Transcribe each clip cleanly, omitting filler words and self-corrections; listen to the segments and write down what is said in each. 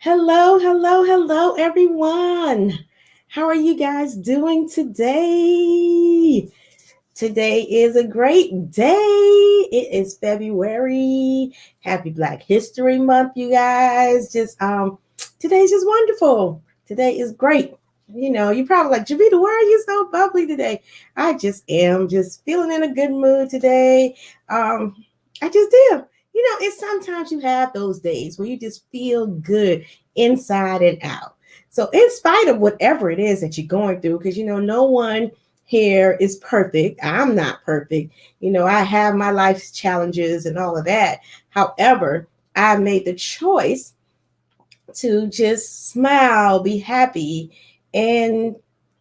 Hello, hello, hello, everyone. How are you guys doing today? Today is a great day. It is February. Happy Black History Month, you guys. Today's just wonderful. Today is great. You're probably like, Jovita, why are you so bubbly today? I just am just feeling in a good mood today. I just am. It's sometimes you have those days where you just feel good inside and out. So, in spite of whatever it is that you're going through, because no one here is perfect. I'm not perfect. I have my life's challenges and all of that. However, I made the choice to just smile, be happy, and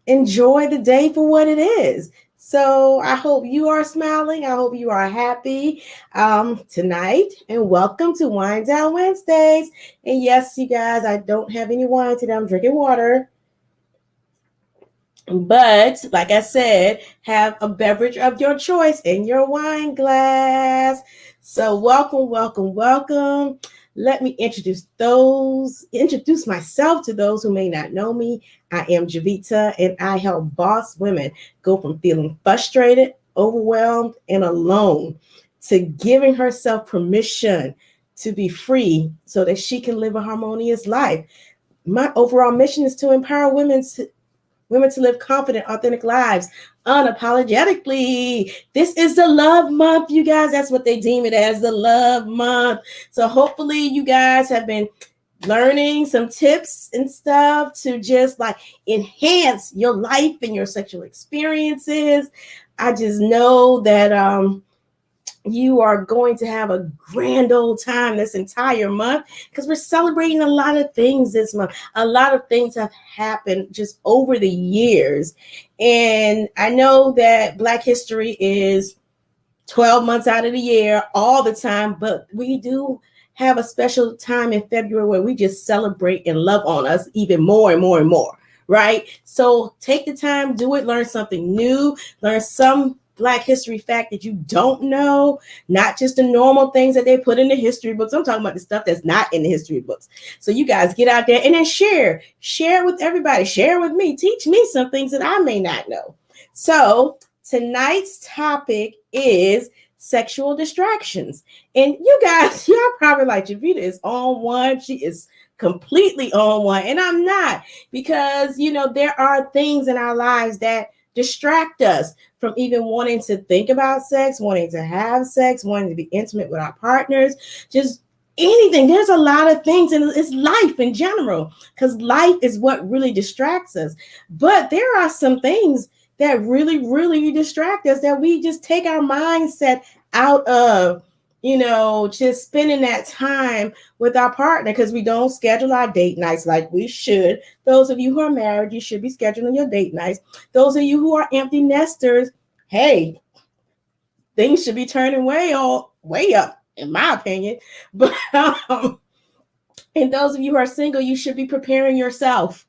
enjoy the day for what it is. So I hope you are smiling. I hope you are happy tonight. And welcome to Wine Down Wednesdays. And yes, you guys, I don't have any wine today. I'm drinking water. But like I said, have a beverage of your choice in your wine glass. So welcome, welcome, welcome. Let me introduce myself to those who may not know me. I am Jovita, and I help boss women go from feeling frustrated, overwhelmed, and alone to giving herself permission to be free so that she can live a harmonious life. My overall mission is to empower women to live confident, authentic lives unapologetically. This is the love month, you guys. That's what they deem it as, the love month. So hopefully you guys have been learning some tips and stuff to just like enhance your life and your sexual experiences. I just know that you are going to have a grand old time this entire month because we're celebrating a lot of things this month. A lot of things have happened just over the years. And I know that Black history is 12 months out of the year all the time, but we do have a special time in February where we just celebrate and love on us even more and more and more. Right? So take the time, do it, learn something new, learn some Black history fact that you don't know, not just the normal things that they put in the history books. I'm talking about the stuff that's not in the history books. So you guys get out there and then share with everybody, share with me, teach me some things that I may not know. So tonight's topic is sexual distractions. And you guys, you're probably like, Jovita is on one. She is completely on one. And I'm not, because, there are things in our lives that distract us from even wanting to think about sex, wanting to have sex, wanting to be intimate with our partners, just anything. There's a lot of things, and it's life in general, because life is what really distracts us. But there are some things that really, really distract us that we just take our mindset out of, just spending that time with our partner because we don't schedule our date nights like we should. Those of you who are married, you should be scheduling your date nights. Those of you who are empty nesters, hey, things should be turning way up, in my opinion. But and those of you who are single, you should be preparing yourself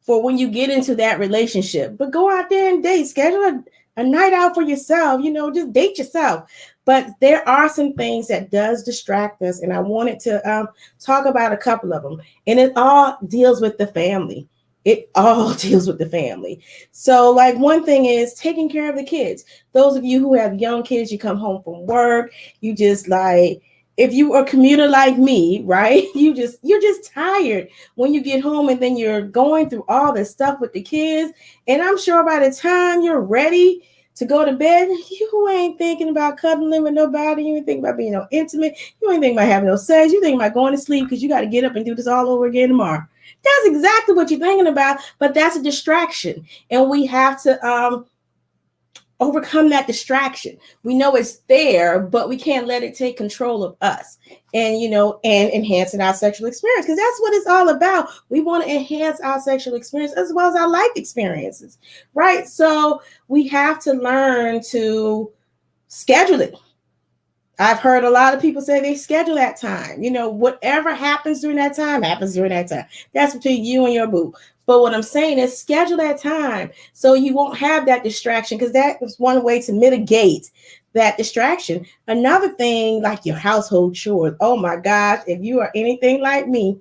for when you get into that relationship. But go out there and date, schedule a night out for yourself, just date yourself. But there are some things that does distract us, and I wanted to talk about a couple of them. And it all deals with the family. It all deals with the family. So, like, one thing is taking care of the kids. Those of you who have young kids, you come home from work, you just like, if you are a commuter like me, right? You're just tired when you get home, and then you're going through all this stuff with the kids. And I'm sure by the time you're ready to go to bed, you ain't thinking about cuddling with nobody. You ain't thinking about being no intimate. You ain't thinking about having no sex. You thinking about going to sleep because you got to get up and do this all over again tomorrow. That's exactly what you're thinking about, but that's a distraction. And we have to overcome that distraction. We know it's there, but we can't let it take control of us and enhancing our sexual experience, because that's what it's all about. We want to enhance our sexual experience as well as our life experiences, right? So we have to learn to schedule it. I've heard a lot of people say they schedule that time. Whatever happens during that time happens during that time. That's between you and your boo. But what I'm saying is schedule that time so you won't have that distraction, because that is one way to mitigate that distraction. Another thing, like your household chores. Oh my gosh, if you are anything like me,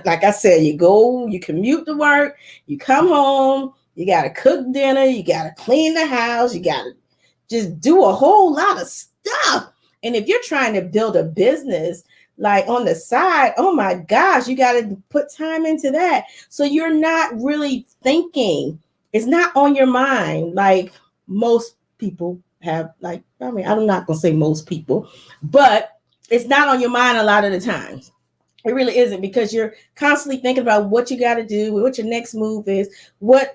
Like I said, you commute to work, you come home, you got to cook dinner, you got to clean the house, you got to just do a whole lot of stuff. And if you're trying to build a business like on the side, oh my gosh, you got to put time into that. So you're not really thinking, it's not on your mind like most people have. Like, I mean, I'm not going to say most people, but it's not on your mind a lot of the times. It really isn't, because you're constantly thinking about what you got to do, what your next move is, what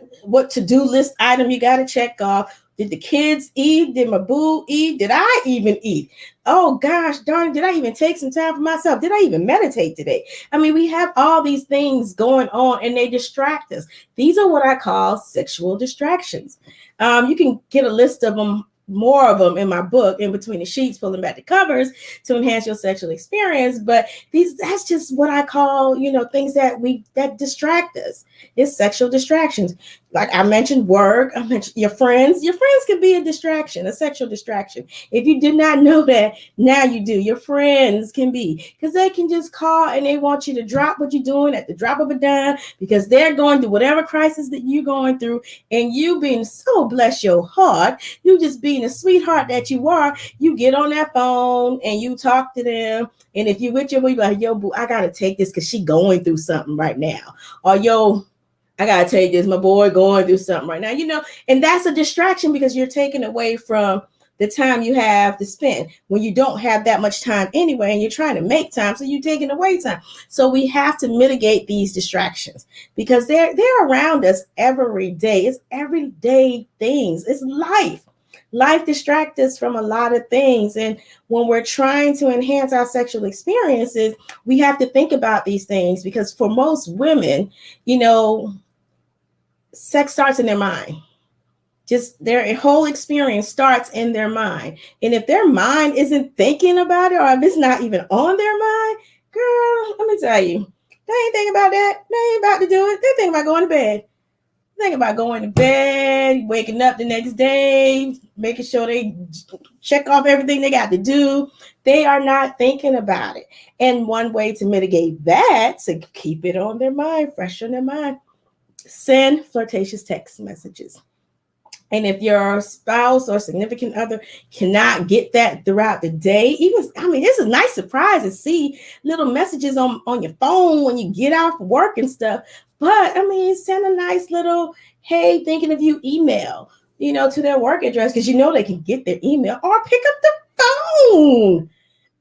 to-do list item you got to check off. Did the kids eat? Did my boo eat? Did I even eat? Oh gosh, darn, did I even take some time for myself? Did I even meditate today? I mean, we have all these things going on and they distract us. These are what I call sexual distractions. You can get a list of them, more of them in my book, In Between the Sheets, Pulling Back the Covers to Enhance Your Sexual Experience. But that's just what I call, things that distract us. It's sexual distractions. Like I mentioned work, I mentioned your friends. Your friends can be a distraction, a sexual distraction. If you did not know that, now you do. Your friends can be, because they can just call and they want you to drop what you're doing at the drop of a dime, because they're going through whatever crisis that you're going through, and you being so bless your heart, you just being a sweetheart that you are, you get on that phone and you talk to them. And if you with your boo, you like, yo, boo, I gotta take this because she going through something right now. Or yo, I gotta take this, my boy going through something right now, and that's a distraction because you're taking away from the time you have to spend when you don't have that much time anyway, and you're trying to make time, so you're taking away time. So we have to mitigate these distractions because they're around us every day. It's everyday things. It's life. Life distracts us from a lot of things. And when we're trying to enhance our sexual experiences, we have to think about these things, because for most women, sex starts in their mind. Just their whole experience starts in their mind. And if their mind isn't thinking about it, or if it's not even on their mind, girl, let me tell you, they ain't thinking about that. They ain't about to do it. They're thinking about going to bed. Think about going to bed, waking up the next day, making sure they check off everything they got to do. They are not thinking about it. And one way to mitigate that, to keep it on their mind, fresh on their mind, send flirtatious text messages. And if your spouse or significant other cannot get that throughout the day, it's a nice surprise to see little messages on your phone when you get off work and stuff. But send a nice little, hey, thinking of you email, to their work address, because they can get their email, or pick up the phone.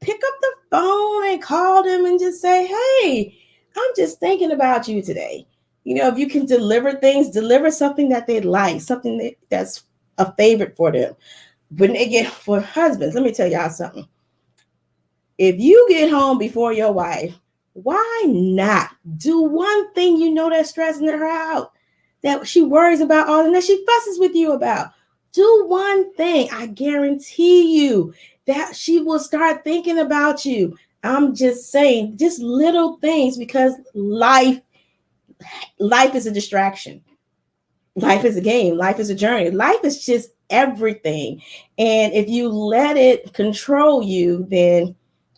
Pick up the phone and call them and just say, hey, I'm just thinking about you today. If you can deliver something that they like, something that's a favorite for them. When they get, for husbands, let me tell y'all something. If you get home before your wife, why not do one thing that's stressing her out, that she worries about all, and that she fusses with you about? Do one thing. I guarantee you that she will start thinking about you. I'm just saying, just little things, because life is a distraction. Life is a game. Life is a journey. Life is just everything. And if you let it control you, then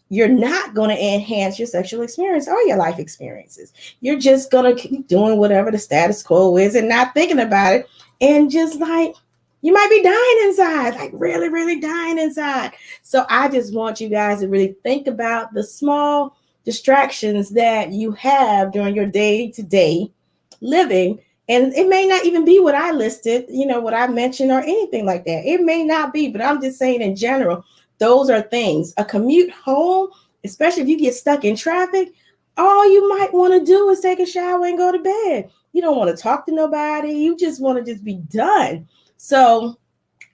you're not going to enhance your sexual experience or your life experiences. You're just going to keep doing whatever the status quo is and not thinking about it. And just like, you might be dying inside, like really, really dying inside. So I just want you guys to really think about the small distractions that you have during your day-to-day living. And it may not even be what I listed, what I mentioned or anything like that. It may not be, but I'm just saying in general, those are things. A commute home, especially if you get stuck in traffic, all you might want to do is take a shower and go to bed. You don't want to talk to nobody. You just want to just be done. So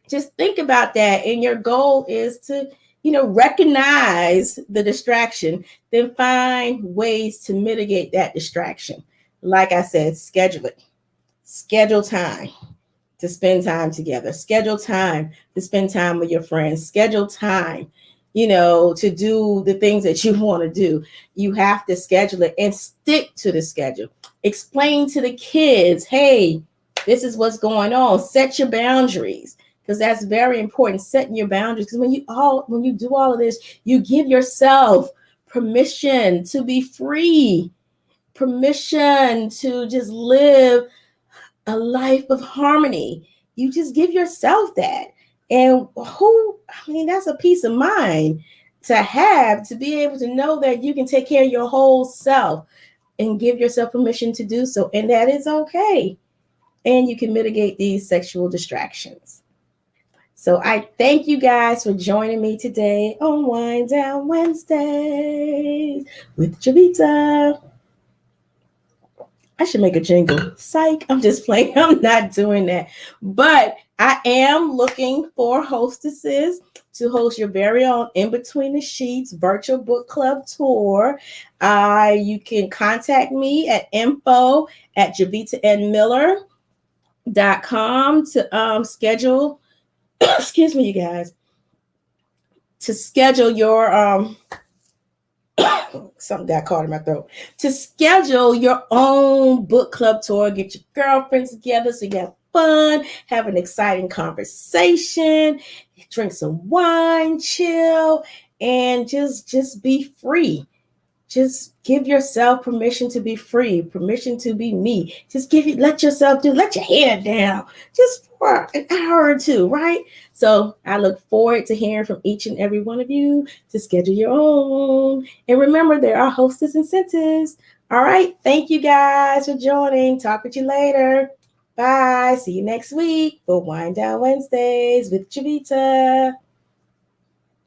just think about that. And your goal is to, recognize the distraction, then find ways to mitigate that distraction. Like I said, schedule it. Schedule time to spend time together. Schedule time to spend time with your friends. Schedule time, to do the things that you want to do. You have to schedule it and stick to the schedule. Explain to the kids, hey, this is what's going on. Set your boundaries, because that's very important. Setting your boundaries, because when you do all of this, you give yourself permission to be free. permission to just live a life of harmony. You just give yourself that. And that's a peace of mind to have, to be able to know that you can take care of your whole self and give yourself permission to do so. And that is okay. And you can mitigate these sexual distractions. So I thank you guys for joining me today on Wind Down Wednesdays with Jovita. I should make a jingle. Psych, I'm just playing. I'm not doing that. But I am looking for hostesses to host your very own In Between the Sheets virtual book club tour. You can contact me at info@jovitaandmiller.com to schedule, excuse me, you guys, to schedule your something got caught in my throat, to schedule your own book club tour. Get your girlfriends together so you have fun, have an exciting conversation, drink some wine, chill, and just be free. Just give yourself permission to be free, permission to be me. Just let your hair down just for an hour or two, right? So I look forward to hearing from each and every one of you to schedule your own. And remember, there are hostess incentives. All right. Thank you guys for joining. Talk with you later. Bye. See you next week for Wind Down Wednesdays with Jovita.